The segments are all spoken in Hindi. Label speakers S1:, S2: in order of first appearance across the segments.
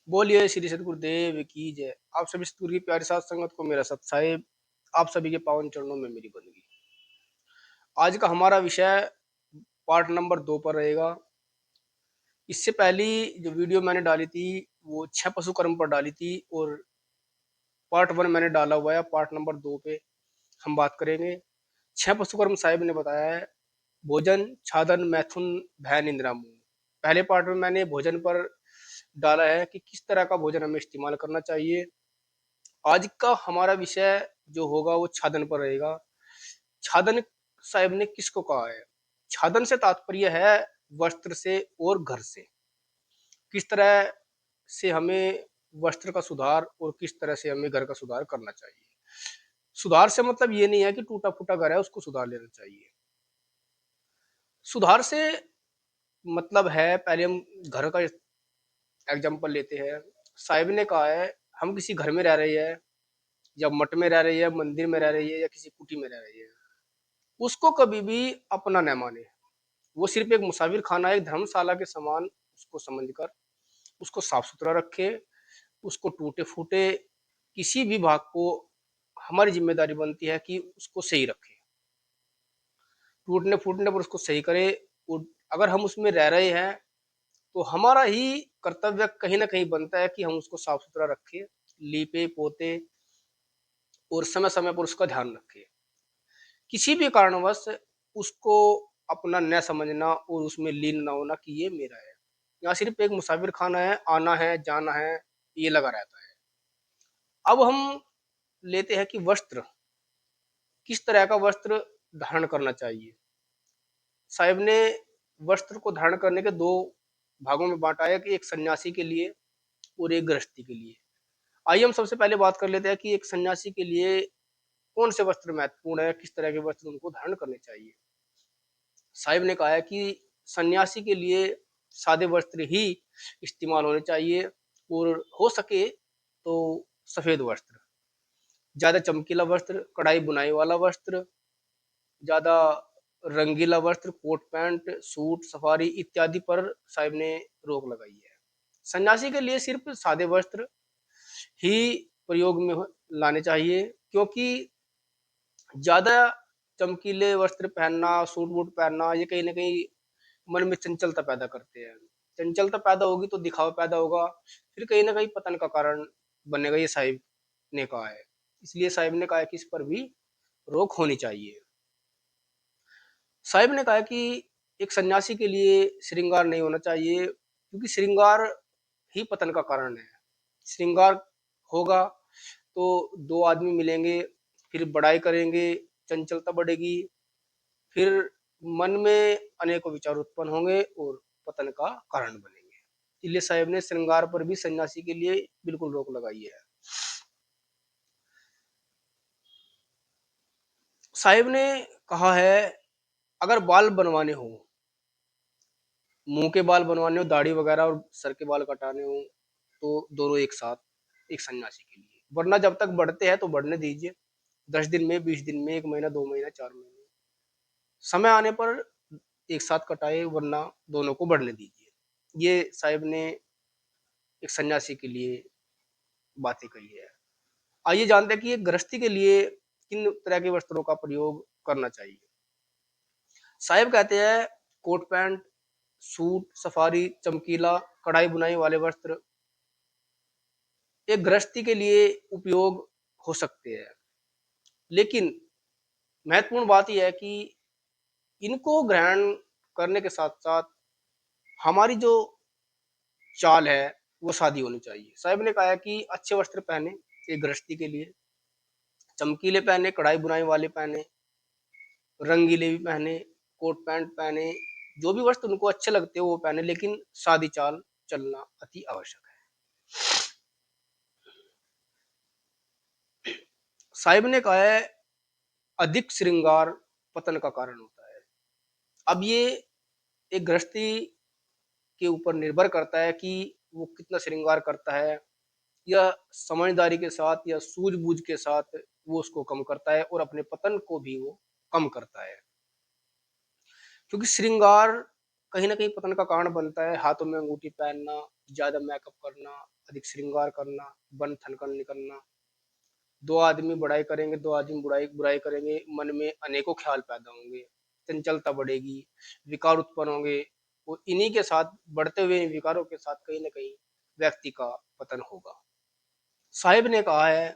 S1: बोलिए श्री सद्गुरुदेव की जय। आप सभी सतगुरु की प्यारी साथ संगत को मेरा सत साहिब, आप सभी के पावन चरणों में मेरी बंदगी। आज का हमारा विषय पार्ट नंबर 2 पर रहेगा। इससे पहली जो वीडियो मैंने डाली थी वो 6 पशु कर्म पर डाली थी और पार्ट 1 मैंने डाला हुआ है। पार्ट नंबर 2 पे हम बात करेंगे। 6 पशु कर्म साहिब ने बताया है भोजन, छादन, मैथुन, भय, निंद्रा, मोह। पहले पार्ट में मैंने भोजन पर डाला है कि किस तरह का भोजन हमें इस्तेमाल करना चाहिए। आज का हमारा विषय जो होगा वो छादन पर रहेगा। छादन साहब ने किसको कहा है? छादन से तात्पर्य है वस्त्र से और घर से। किस तरह से हमें वस्त्र का सुधार और किस तरह से हमें घर का सुधार करना चाहिए। सुधार से मतलब ये नहीं है कि टूटा फूटा घर है उसको सुधार लेना चाहिए। सुधार से मतलब है, पहले हम घर का एग्जाम्पल लेते हैं। साहिब ने कहा है हम किसी घर में रह रहे हैं या मठ में रह रही है, मंदिर में रह रही है या किसी कुटी में रह रही है, उसको कभी भी अपना न माने। वो सिर्फ एक मुसाफिर खाना, एक धर्मशाला के समान उसको समझकर उसको साफ सुथरा रखे। उसको टूटे फूटे किसी भी भाग को हमारी जिम्मेदारी बनती है कि उसको सही रखे, टूटने फूटने पर उसको सही करे। और अगर हम उसमें रह रहे हैं तो हमारा ही कर्तव्य कहीं ना कहीं बनता है कि हम उसको साफ सुथरा रखें, लीपे पोते और समय समय पर उसका ध्यान रखें। किसी भी कारणवश उसको अपना न समझना और उसमें लीन ना होना कि ये मेरा है। यहाँ सिर्फ एक मुसाफिर खाना है, आना है जाना है, ये लगा रहता है। अब हम लेते हैं कि वस्त्र, किस तरह का वस्त्र धारण करना चाहिए। साहिब ने वस्त्र को धारण करने के दो भागों में बांटा है कि एक सन्यासी के लिए और एक गृहस्थी के लिए। आइए हम सबसे पहले बात कर लेते हैं कि एक सन्यासी के लिए कौन से वस्त्र महत्वपूर्ण है, किस तरह के वस्त्र उनको धारण करने चाहिए। साहिब ने कहा है कि सन्यासी के लिए सादे वस्त्र ही इस्तेमाल होने चाहिए और हो सके तो सफेद वस्त्र, ज्यादा चमकीला वस्त्र, कढ़ाई बुनाई वाला वस्त्र, ज्यादा रंगीला वस्त्र, कोट पैंट, सूट, सफारी इत्यादि पर साहिब ने रोक लगाई है। सन्यासी के लिए सिर्फ सादे वस्त्र ही प्रयोग में लाने चाहिए, क्योंकि ज्यादा चमकीले वस्त्र पहनना, सूट बूट पहनना, ये कहीं ना कहीं मन में चंचलता पैदा करते हैं। चंचलता पैदा होगी तो दिखावा पैदा होगा, फिर कहीं ना कहीं पतन का कारण बनेगा, ये साहिब ने कहा है। इसलिए साहिब ने कहा है कि इस पर भी रोक होनी चाहिए। साहिब ने कहा कि एक सन्यासी के लिए श्रृंगार नहीं होना चाहिए, क्योंकि श्रृंगार ही पतन का कारण है। श्रृंगार होगा तो दो आदमी मिलेंगे, फिर बड़ाई करेंगे, चंचलता बढ़ेगी, फिर मन में अनेकों विचार उत्पन्न होंगे और पतन का कारण बनेंगे। इसलिए साहिब ने श्रृंगार पर भी सन्यासी के लिए बिल्कुल रोक लगाई है। साहिब ने कहा है अगर बाल बनवाने हो, मुंह के बाल बनवाने हो, दाढ़ी वगैरह और सर के बाल कटाने हो, तो दोनों एक साथ एक सन्यासी के लिए। वरना जब तक बढ़ते हैं तो बढ़ने दीजिए, 10 दिन में, 20 दिन में, 1 महीना, 2 महीना, 4 महीने, समय आने पर एक साथ कटाए, वरना दोनों को बढ़ने दीजिए। ये साहिब ने एक सन्यासी के लिए बातें कही है। आइए जानते हैं कि एक गृहस्थी के लिए किन तरह के वस्त्रों का प्रयोग करना चाहिए। साहिब कहते हैं कोट पैंट, सूट, सफारी, चमकीला, कढ़ाई बुनाई वाले वस्त्र एक गृहस्थी के लिए उपयोग हो सकते हैं, लेकिन महत्वपूर्ण बात यह है कि इनको ग्रहण करने के साथ साथ हमारी जो चाल है वो सादी होनी चाहिए। साहिब ने कहा है कि अच्छे वस्त्र पहने एक गृहस्थी के लिए, चमकीले पहने, कढ़ाई बुनाई वाले पहने, रंगीले भी पहने, कोट पैंट पहने, जो भी वस्त्र उनको अच्छे लगते हो वो पहने, लेकिन सादी चाल चलना अति आवश्यक है। साहिब ने कहा है अधिक श्रृंगार पतन का कारण होता है। अब ये एक गृहस्थी के ऊपर निर्भर करता है कि वो कितना श्रृंगार करता है, या समझदारी के साथ या सूझबूझ के साथ वो उसको कम करता है और अपने पतन को भी वो कम करता है। क्योंकि श्रृंगार कहीं ना कहीं पतन का कारण बनता है। हाथों में अंगूठी पहनना, ज्यादा मेकअप करना, अधिक श्रृंगार करना, बन थनकन निकलना। दो आदमी बुराई करेंगे, दो आदमी बुराई बुराई करेंगे, मन में अनेकों ख्याल पैदा होंगे, चंचलता बढ़ेगी, विकार उत्पन्न होंगे, और इन्हीं के साथ, बढ़ते हुए इन विकारों के साथ कहीं ना कहीं व्यक्ति का पतन होगा। साहिब ने कहा है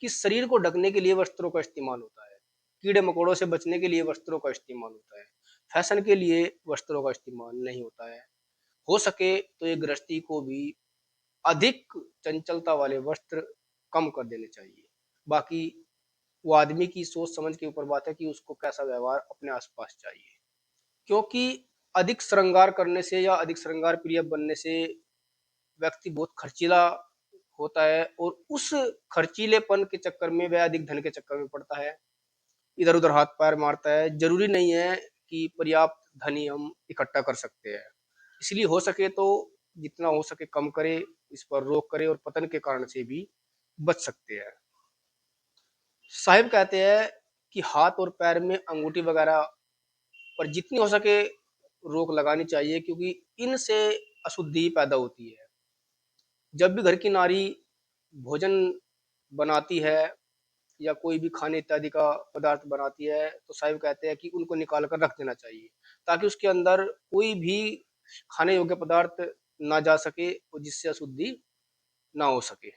S1: कि शरीर को ढकने के लिए वस्त्रों का इस्तेमाल होता है, कीड़े मकोड़ों से बचने के लिए वस्त्रों का इस्तेमाल होता है, फैशन के लिए वस्त्रों का इस्तेमाल नहीं होता है। हो सके तो एक गृहस्थी को भी अधिक चंचलता वाले वस्त्र कम कर देने चाहिए। बाकी वो आदमी की सोच समझ के ऊपर बात है कि उसको कैसा व्यवहार अपने आसपास चाहिए। क्योंकि अधिक श्रृंगार करने से या अधिक श्रृंगार प्रिय बनने से व्यक्ति बहुत खर्चीला होता है, और उस खर्चीलेपन के चक्कर में वह अधिक धन के चक्कर में पड़ता है, इधर उधर हाथ पैर मारता है। जरूरी नहीं है कि पर्याप्त धन ही हम इकट्ठा कर सकते हैं। इसलिए हो सके तो जितना हो सके कम करे, इस पर रोक करे, और पतन के कारण से भी बच सकते हैं। साहिब कहते हैं कि हाथ और पैर में अंगूठी वगैरह पर जितनी हो सके रोक लगानी चाहिए, क्योंकि इनसे अशुद्धि पैदा होती है। जब भी घर की नारी भोजन बनाती है या कोई भी खाने इत्यादि का पदार्थ बनाती है, तो साहिब कहते हैं कि उनको निकाल कर रख देना चाहिए, ताकि उसके अंदर कोई भी खाने योग्य पदार्थ ना जा सके और जिससे अशुद्धि ना हो सके।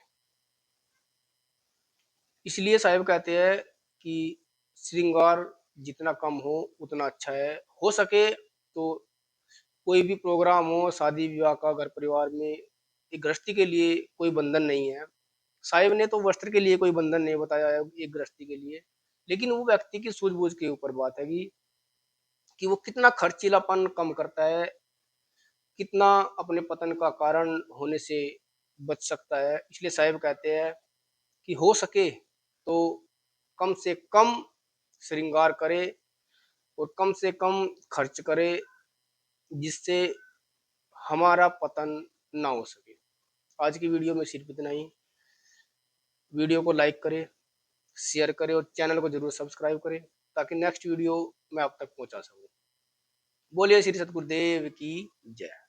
S1: इसलिए साहिब कहते हैं कि श्रृंगार जितना कम हो उतना अच्छा है। हो सके तो कोई भी प्रोग्राम हो, शादी विवाह का, घर परिवार में, एक गृहस्थी के लिए कोई बंधन नहीं है। साहिब ने तो वस्त्र के लिए कोई बंधन नहीं बताया है एक गृहस्थी के लिए, लेकिन वो व्यक्ति की सूझबूझ के ऊपर बात है कि वो कितना खर्चीलापन कम करता है, कितना अपने पतन का कारण होने से बच सकता है। इसलिए साहिब कहते हैं कि हो सके तो कम से कम श्रृंगार करे और कम से कम खर्च करे, जिससे हमारा पतन ना हो सके। आज की वीडियो में सिर्फ इतना ही। वीडियो को लाइक करें, शेयर करें और चैनल को जरूर सब्सक्राइब करें, ताकि नेक्स्ट वीडियो मैं आप तक पहुंचा सकूं। बोलिए श्री सतगुरुदेव की जय।